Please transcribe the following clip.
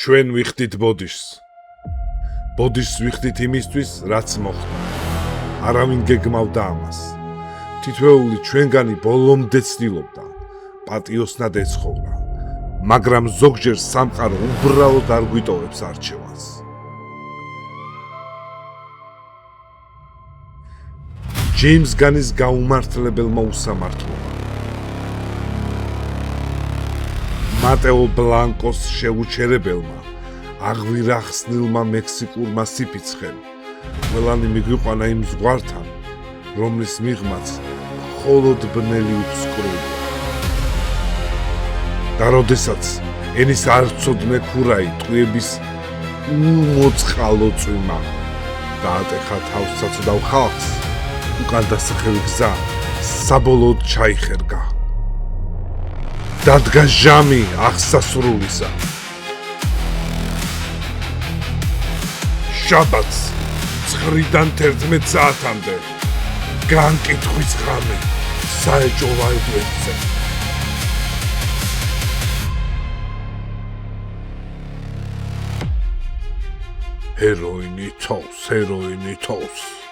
ჩვენ ვიხდით ბოდიშს. ბოდიშს ვიხდით იმისთვის, რაც მოხდა. არავინ გეგმავდა ამას. თითოეული ჩვენგანი ბოლომდე ცდილობდა პატიოსნად ეცხოვრა, მაგრამ ზოგჯერ სამყარო უბრალოდ არ გვიტოვებს არჩევანს. ჯეიმს განის გაუმართლებელმა უსამართლობამ. მატეო ბლანკოს შეუჩერებელმა აღვირახსნილმა მექსიკურმა სიფიცხემ ყველანი მიგვიყვანა იმ ზღვართან, რომლის მიღმაც მხოლოდ ბნელი უფსკრულია. და როდესაც ენის არცოდნე ქურაი ტყვიების უმოწყალო წვიმა დაატეხა თავს საცოდავ ხალხს, უკან დასახევი გზა საბოლოოდ ჩაიხერგა. დადგა ჟამი აღსასრულისა. შაბათს 9-დან 11 საათამდე განკითხვის ღამე საეჭვო ვაიდვებზე. ჰეროინი თავს.